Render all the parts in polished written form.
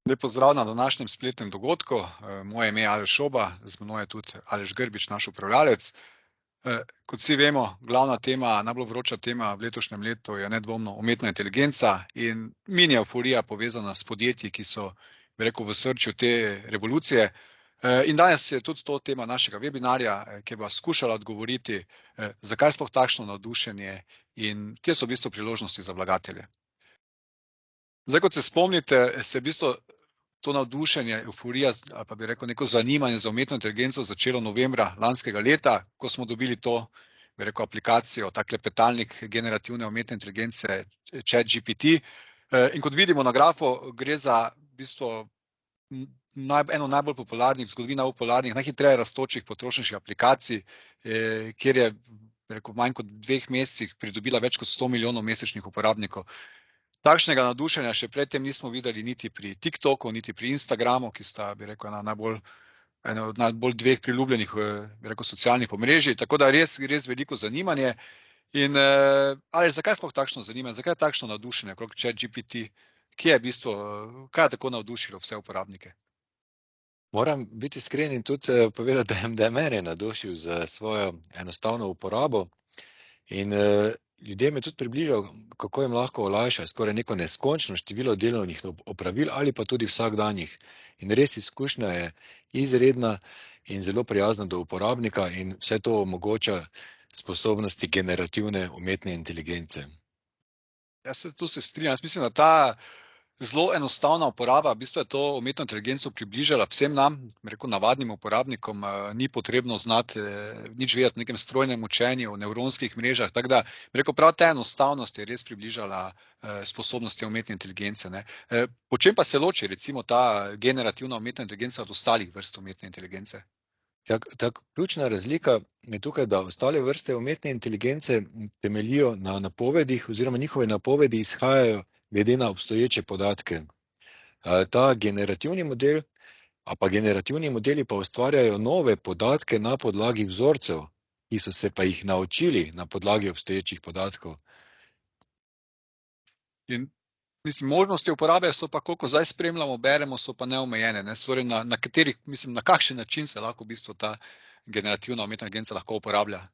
Lep pozdrav na današnjem spletnem dogodku. Moje ime je Aleš Šoba, z menoj je tudi Aleš Grbič, naš upravljalec. Kot vsi vemo, glavna tema, najbolj vroča tema v letošnjem letu je nedvomno umetna inteligenca in mini evforija povezana s podjetji, ki so, bi rekel, v srčju te revolucije. In danes je tudi to tema našega webinarja, ki bo skušala odgovoriti, zakaj sploh takšno navdušenje in kje so v bistvu priložnosti za vlagatelje. Zdaj, kot se spomnite, se v bistvu to navdušenje, euforija, ali pa bi rekel neko zanimanje za umetno inteligenco začelo novembra lanskega leta, ko smo dobili to, bi rekel, aplikacijo, ta klepetalnik generativne umetne inteligence ChatGPT. In kot vidimo na grafu, gre za v bistvu eno najbolj popularnih, v zgodovini najbolj popularnih, najhitreje rastočih potrošniških aplikacij, kjer je, bi rekel, v manj kot 2 mesecih pridobila več kot 100 milijonov mesečnih uporabnikov. Takšnega navdušenja še predtem nismo videli niti pri TikToku, niti pri Instagramu, ki sta, bi rekel, eno od najbolj dveh priljubljenih, bi rekel, socialnih omrežij, tako da res veliko zanimanje. In ali zakaj sploh takšno zanimanje, zakaj je takšno navdušenje okrog ChatGPT, kje je v bistvu, kaj je tako navdušilo vse uporabnike? Moram biti iskren in tudi povedati, da je mene navdušil za svojo enostavno uporabo in ljudem je tudi približal, kako jim lahko olajša skoraj neko neskončno število delovnih opravil ali pa tudi vsakdanjih. In res izkušnja je izredna in zelo prijazna do uporabnika in vse to omogoča sposobnosti generativne umetne inteligence. Tu se strinjam, jaz mislim, da ta zelo enostavna uporaba, v bistvu je to umetno inteligenco približala vsem nam, rekel, navadnim uporabnikom, ni potrebno znati nič vedeti o nekem strojnem učenju, o nevronskih mrežah, tako da, rekel, prav ta enostavnost je res približala sposobnosti umetne inteligence, ne. Po čem pa se loči recimo ta generativna umetna inteligenca od ostalih vrst umetne inteligence? Ta ključna razlika je tukaj, da ostale vrste umetne inteligence temeljijo na napovedih oziroma njihove napovedi izhajajo glede na obstoječe podatke. Ta generativni model, pa generativni modeli pa ustvarjajo nove podatke na podlagi vzorcev, ki so se pa jih naučili na podlagi obstoječih podatkov. In mislim, možnosti uporabe so pa, koliko zdaj spremljamo, beremo, so pa neomejene, ne, torej na katerih, mislim, na kakšen način se lahko v bistvu ta generativna umetna inteligenca lahko uporablja?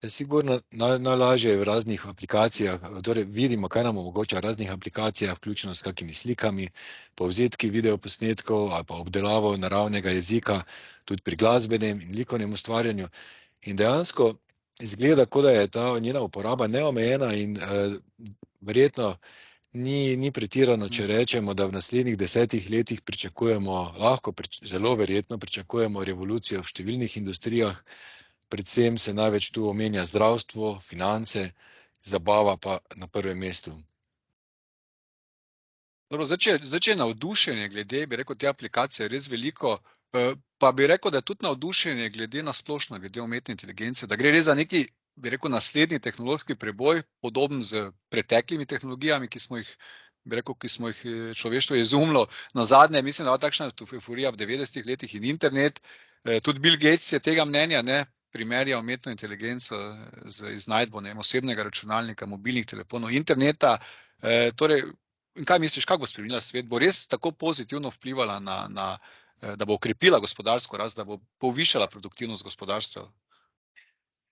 Sigurno najlažje je v raznih aplikacijah, torej vidimo, kaj nam omogoča v raznih aplikacijah, vključno s kakimi slikami, povzetki videoposnetkov ali pa obdelavo naravnega jezika, tudi pri glasbenem in likovnem ustvarjanju. In dejansko izgleda, kot da je ta njena uporaba neomejena in verjetno ni pretirano, če rečemo, da v naslednjih 10 letih zelo verjetno pričakujemo revolucijo v številnih industrijah. Predvsem se največ tu omenja zdravstvo, finance, zabava pa na prvem mestu. Dobro, zdaj, če je navdušenje glede, bi rekel, te aplikacije res veliko, pa bi rekel, da je tudi navdušenje glede na splošno, glede umetne inteligence, da gre res za neki, bi rekel, naslednji tehnološki preboj, podoben z preteklimi tehnologijami, ki smo jih človeštvo izumilo. Nazadnje, mislim, da je takšna euforija v 90 letih in internet. Tudi Bill Gates je tega mnenja, ne, primerja umetno inteligenco z iznajdbo, ne vem, osebnega računalnika, mobilnih telefonov, interneta. Torej, in kaj misliš, kako bo spremenila svet? Bo res tako pozitivno vplivala da bo okrepila gospodarsko rast, da bo povišala produktivnost gospodarstva?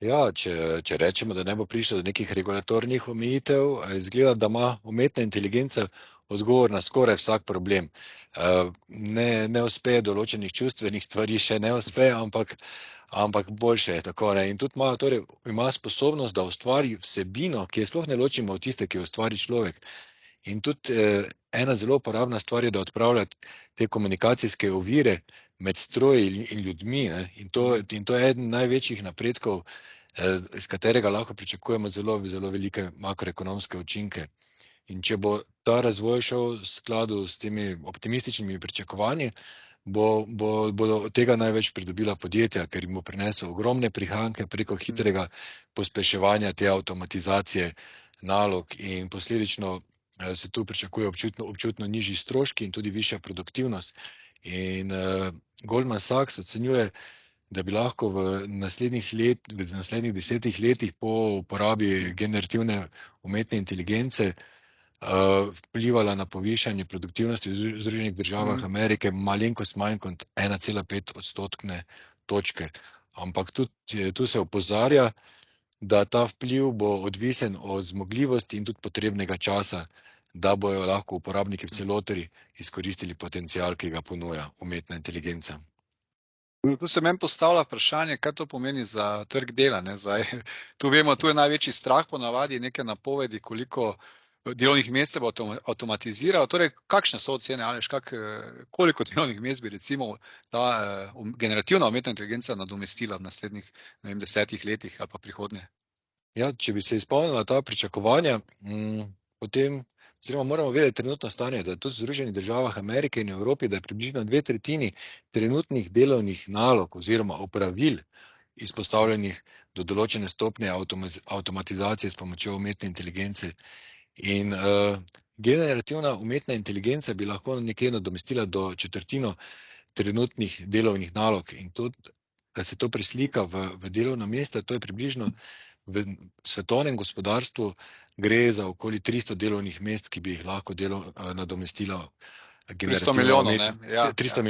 Ja, če rečemo, da ne bo prišlo do nekih regulatornih omejitev, izgleda, da ima umetna inteligenca odgovor na skoraj vsak problem. Ne uspe določenih čustvenih stvari, še ne uspe, ampak boljše je tako. In tudi ima sposobnost, da ustvari vsebino, ki je sploh ne ločimo od tiste, ki jo ustvari človek. In tudi ena zelo uporabna stvar je, da odpravlja te komunikacijske ovire med stroji in ljudmi. In to je eden največjih napredkov, iz katerega lahko pričakujemo zelo velike makroekonomske učinke. In če bo ta razvoj šel v skladu s temi optimističnimi pričakovanji, bodo od tega največ pridobila podjetja, ker jim bo prinesel ogromne prihranke preko hitrega pospeševanja te avtomatizacije nalog in posledično se tu pričakuje občutno nižji stroški in tudi višja produktivnost. In Goldman Sachs ocenjuje, da bi lahko v naslednjih 10 letih po uporabi generativne umetne inteligence vplivala na povišanje produktivnosti v Združenih državah Amerike malenkost manj kot 1,5 odstotne točke. Ampak tudi tu se opozarja, da ta vpliv bo odvisen od zmogljivosti in tudi potrebnega časa, da bojo lahko uporabniki v celoti izkoristili potencial, ki ga ponuja umetna inteligenca. Tu se meni postavlja vprašanje, kaj to pomeni za trg dela. Ne? Zdaj, tu vemo, tu je največji strah ponavadi, neke napovedi, koliko delovnih mest se bo avtomatiziral. Torej, kakšne so ocene, Aleš, koliko delovnih mest bi recimo ta generativna umetna inteligenca nadomestila v naslednjih 10 letih ali pa prihodnje? Ja, če bi se izpolnila ta pričakovanja, potem oziroma moramo vedeti trenutno stanje, da tudi v Združenih državah Amerike in Evropi, da je približno 2/3 trenutnih delovnih nalog oziroma opravil izpostavljenih do določene stopnje avtomatizacije s pomočjo umetne inteligence. In generativna umetna inteligenca bi lahko nekje nadomestila do 1/4 trenutnih delovnih nalog. In to, da se to preslika v delovna mesta, to je približno v svetovnem gospodarstvu gre za okoli 300 delovnih mest, ki bi jih lahko nadomestila generativna umetna. 300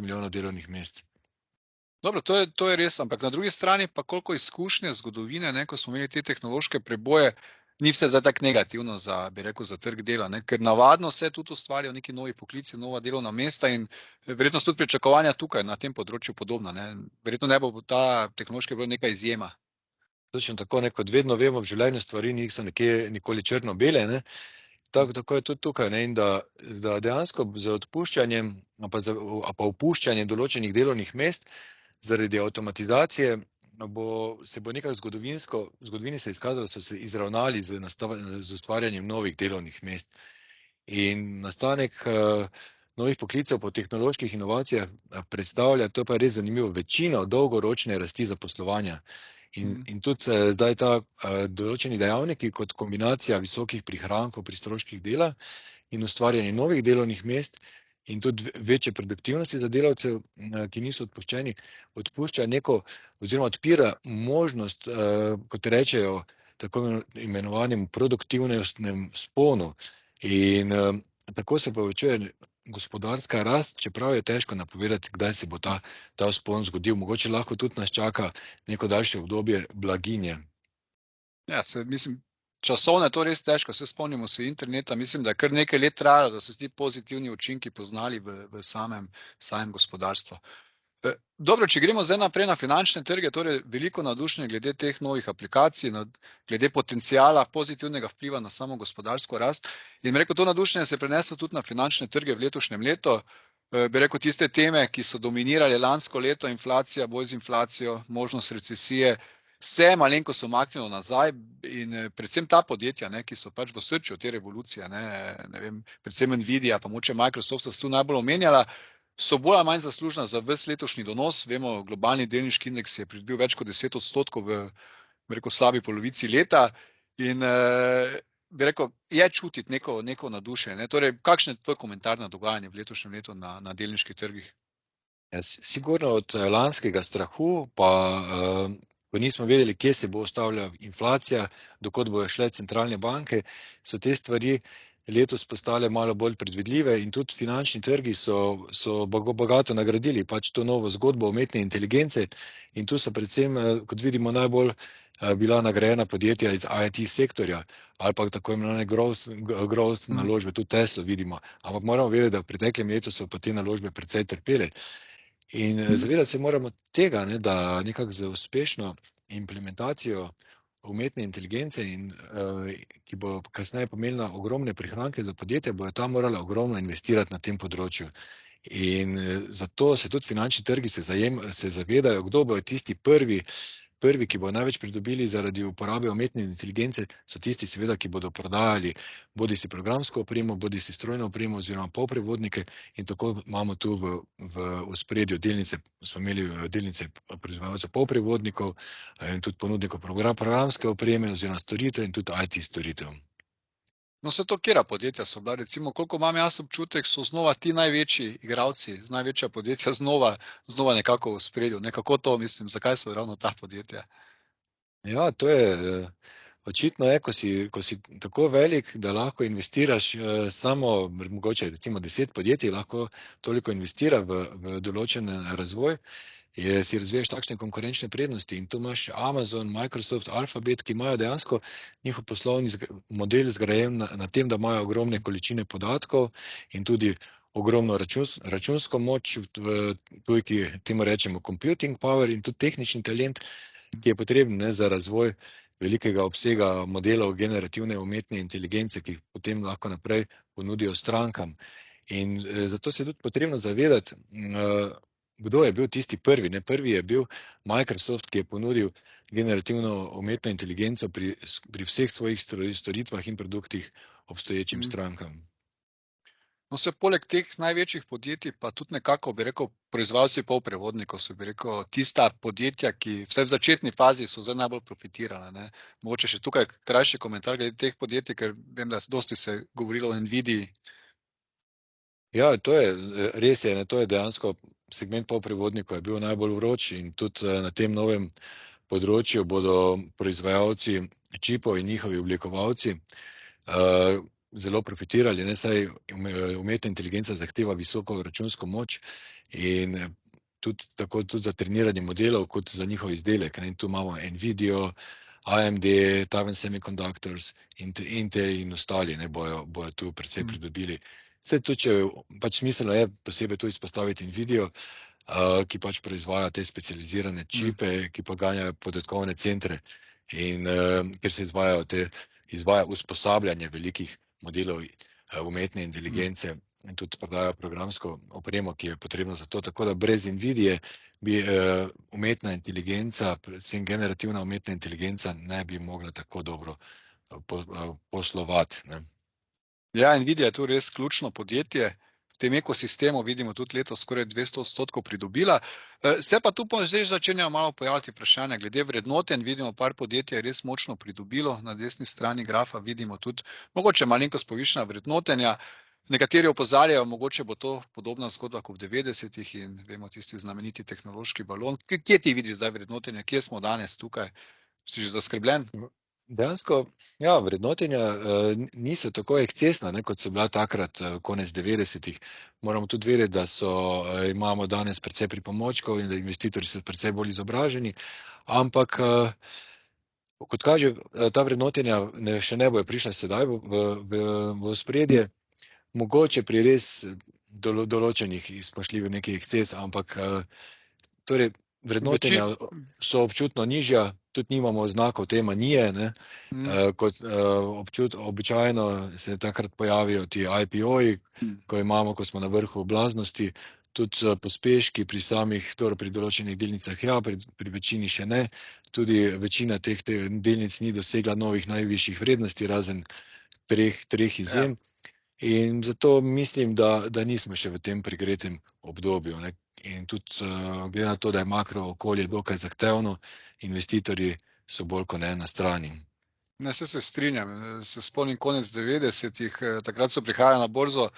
milijonov delovnih mest. Dobro, to je res, ampak na drugi strani pa koliko izkušnje, zgodovine, ne, ko smo imeli te tehnološke preboje, ni vse zdaj tako negativno za trg dela, ne, ker navadno se tudi ustvarjajo neki novi poklici, nova delovna mesta in verjetno tudi pričakovanja tukaj na tem področju podobna. Ne. Verjetno ne bo ta tehnološki preboj neka izjema. Točno tako, kot vedno vemo, v življenju stvari niso nikoli črno-bele, ne. Tako je tudi tukaj, ne, in da dejansko z odpuščanjem pa opuščanjem določenih delovnih mest zaradi avtomatizacije se bo nekako zgodovini se je izkazalo, da so se izravnali z ustvarjanjem novih delovnih mest. In nastanek novih poklicev po tehnoloških inovacijah predstavlja, to pa je res zanimivo, večino dolgoročne rasti zaposlovanja. In tudi zdaj ta določeni dejavniki kot kombinacija visokih prihrankov pri stroških dela in ustvarjanje novih delovnih mest in tudi večje produktivnosti za delavce, ki niso odpuščeni, odpušča neko oziroma odpira možnost, kot rečejo, tako imenovanem produktivnostnem sponu. In tako se povečuje gospodarska rast, čeprav je težko napovedati, kdaj se bo ta vzpon zgodil. Mogoče lahko tudi nas čaka neko daljše obdobje blaginje. Ja, mislim, časovno je to res težko, se spomnimo se interneta, mislim, da je kar nekaj let trajalo, da so se ti pozitivni učinki poznali v samem gospodarstvu. Dobro, če gremo zdaj naprej na finančne trge, torej veliko navdušenja glede teh novih aplikacij, glede potencijala pozitivnega vpliva na samo gospodarsko rast. In bi rekel, to navdušenje se je preneslo tudi na finančne trge v letošnjem letu. Bi rekel, tiste teme, ki so dominirale lansko leto, inflacija, boj z inflacijo, možnost recesije, se malenkost umaknilo nazaj in predvsem ta podjetja, ne, ki so pač v srčju te revolucije, ne vem, predvsem Nvidia, pa mogoče Microsoft so se tu najbolj omenjala, so bolj ali manj zaslužna za ves letošnji donos. Vemo, globalni delniški indeks je pridobil več kot 10% v rekel, slabi polovici leta in bi rekel, je čutiti neko nadušenje. Torej, kakšen je tvoj komentar na dogajanje v letošnjem letu na delniških trgih? Ja, sigurno od lanskega strahu, pa ko nismo vedeli, kje se bo ustavila inflacija, dokot bojo šle centralne banke, so te stvari letos postale malo bolj predvidljive in tudi finančni trgi so bogato nagradili pač to novo zgodbo umetne inteligence in tu so predvsem, kot vidimo, najbolj bila nagrajena podjetja iz IT sektorja ali pa tako imenovane growth naložbe, tudi Tesla vidimo. Ampak moramo vedeti, da v preteklem letu so pa te naložbe precej trpele. In zavedati se moramo tega, ne, da nekako z uspešno implementacijo umetne inteligence, ki bo kasneje pomenila ogromne prihranke za podjetja, bojo ta morala ogromno investirati na tem področju. In zato se tudi finančni trgi se zavedajo, kdo bojo tisti prvi, ki bojo največ pridobili zaradi uporabe umetne inteligence, so tisti seveda, ki bodo prodajali bodisi programsko opremo, bodisi strojno opremo oziroma polprevodnike in tako imamo tu v ospredju delnice, smo imeli delnice proizvajalcev polprevodnikov in tudi ponudnikov programske opreme oziroma storitev in tudi IT storitev. No, vse to, kjera podjetja so bila, recimo, koliko imam jaz občutek, so znova ti največji igralci, največja podjetja znova nekako v spredju. Nekako to mislim, zakaj so ravno ta podjetja? Ja, to je Očitno je, ko si tako velik, da lahko investiraš samo, mogoče recimo 10 podjetij lahko toliko investira v določen razvoj, si razvijaš takšne konkurenčne prednosti in tu imaš Amazon, Microsoft, Alphabet, ki imajo dejansko njihov poslovni model zgrajen na tem, da imajo ogromne količine podatkov in tudi ogromno računsko moč, ki temu rečemo computing power in tudi tehnični talent, ki je potreben za razvoj velikega obsega modelov generativne umetne inteligence, ki jih potem lahko naprej ponudijo strankam. In zato se je tudi potrebno zavedati, kdo je bil tisti prvi. Prvi je bil Microsoft, ki je ponudil generativno umetno inteligenco pri vseh svojih storitvah in produktih obstoječim strankam. No, se poleg teh največjih podjetij pa tudi nekako, bi rekel, proizvajalci polprevodnikov so, bi rekel, tista podjetja, ki vsaj v začetni fazi so zdaj najbolj profitirala, ne. Mogoče še tukaj krajši komentar glede teh podjetij, ker vem, da dosti se je govorilo o Nvidii. Ja, res je, to je dejansko segment polprevodnikov je bil najbolj vroč in tudi na tem novem področju bodo proizvajalci čipov in njihovi oblikovalci zelo profitirali, saj umetna inteligenca zahteva visoko računsko moč in tako tudi za treniranje modelov, kot za njihov izdelek. In tu imamo Nvidio, AMD, Taiwan Semiconductors, Intel in ostali bojo tu precej pridobili. Vse to, če pač smiselno je posebej tu izpostaviti Nvidio, ki pač proizvaja te specializirane čipe, ki poganjajo podatkovne centre in ker se izvaja usposabljanje velikih modelov umetne inteligence in tudi prodajajo programsko opremo, ki je potrebna za to. Tako da brez Nvidije bi umetna inteligenca, predvsem generativna umetna inteligenca, ne bi mogla tako dobro poslovati. Ja, Nvidia je tu res ključno podjetje. V tem ekosistemu vidimo tudi letos skoraj 200% pridobila. Se pa tu zdaj začenjajo malo pojaviti vprašanja glede vrednotenj. Vidimo, par podjetij je res močno pridobilo. Na desni strani grafa vidimo tudi mogoče malenkost povišana vrednotenja. Nekateri opozarjajo, mogoče bo to podobna zgodba kot v 90-ih in vemo tisti znameniti tehnološki balon. Kje ti vidiš zdaj vrednotenje? Kje smo danes tukaj? Si že zaskrbljen? Dejansko, ja, vrednotenja niso tako ekscesna, kot so bila takrat konec 90-ih. Moramo tudi vedeti, da imamo danes precej pripomočkov in da investitorji so precej bolj izobraženi, ampak kot kaže, ta vrednotenja še ne bojo prišla sedaj v ospredje, mogoče pri res določenih izpošljivih nekih eksces, ampak torej vrednotenja so občutno nižja, tudi nimamo znakov te manije, kot običajno se takrat pojavijo ti IPO-ji, ko smo na vrhu oblaznosti, tudi pospeški pri pri določenih delnicah, ja, pri večini še ne, tudi večina teh delnic ni dosegla novih najvišjih vrednosti, razen treh izjem. In zato mislim, da nismo še v tem pregretem obdobju. In tudi glede na to, da je makro okolje dokaj zahtevno, investitorji so bolj kot ne na strani. Ne, se strinjam. Se spomnim konec 90-ih, takrat so prihajala na borzo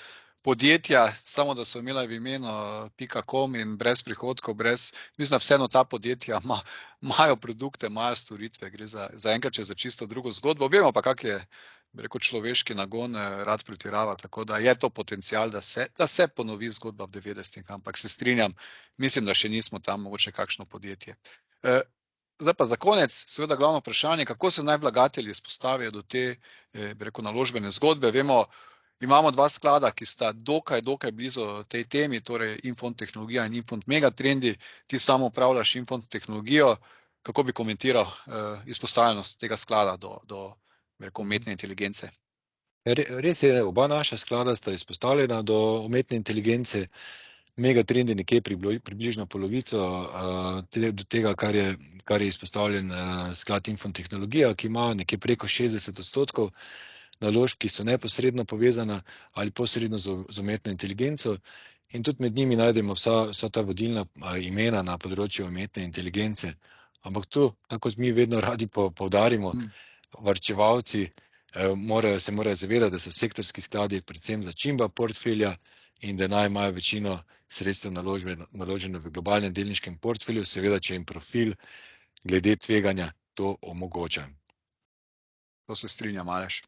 podjetja, samo da so imela v imenu .com in brez prihodkov, mislim, da vseeno ta podjetja imajo produkte, imajo storitve, gre za enkrat za čisto drugo zgodbo. Vemo pa, kak je, bi rekel, človeški nagon, rad pretirava, tako da je to potencial, da se ponovi zgodba v 90-ih, ampak se strinjam, mislim, da še nismo tam, mogoče kakšno podjetje. Zdaj pa za konec, seveda glavno vprašanje, kako se naj vlagatelji izpostavijo do te, bi rekel, naložbene zgodbe. Vemo, imamo dva sklada, ki sta dokaj blizu tej temi, torej Infond tehnologija in Infond Megatrendi. Ti samo upravljaš Infond tehnologijo. Kako bi komentiral izpostavljenost tega sklada do bi rekel, umetne inteligence? Res je, oba naša sklada sta izpostavljena do umetne inteligence. Megatrendi nekje približno polovico do tega, kar je izpostavljen sklad Infond tehnologija, ki ima nekje preko 60% naložb, ki so neposredno povezana ali posredno z umetno inteligenco. In tudi med njimi najdemo vsa ta vodilna imena na področju umetne inteligence. Ampak tu, tako kot mi vedno radi poudarimo, varčevalci se morajo zavedati, da so sektorski skladi predvsem začimba portfelja in da naj imajo večino sredstev naloženo v globalnem delniškem portfelju, seveda, če jim profil glede tveganja to omogoča. To se strinjam, Aleš.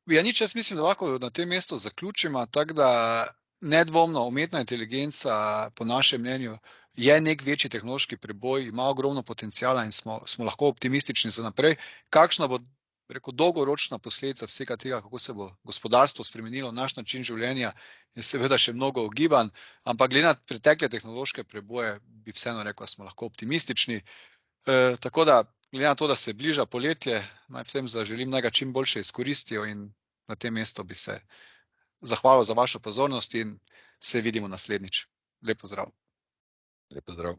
Ja, nič, jaz mislim, da lahko na tem mestu zaključimo, tako da nedvomno umetna inteligenca, po našem mnenju, je nek večji tehnološki preboj, ima ogromno potencijala in smo lahko optimistični za naprej. Kakšna bo, rekel, dolgoročna posledica vsega tega, kako se bo gospodarstvo spremenilo, naš način življenja, je seveda še mnogo ugibanj, ampak glede na pretekle tehnološke preboje, bi vseeno rekel, da smo lahko optimistični. Tako da, glede na to, da se bliža poletje, naj vsem zaželim, naj ga čim boljše izkoristijo in na tem mestu bi se zahvalil za vašo pozornost in se vidimo naslednjič. Lep pozdrav. Lep pozdrav.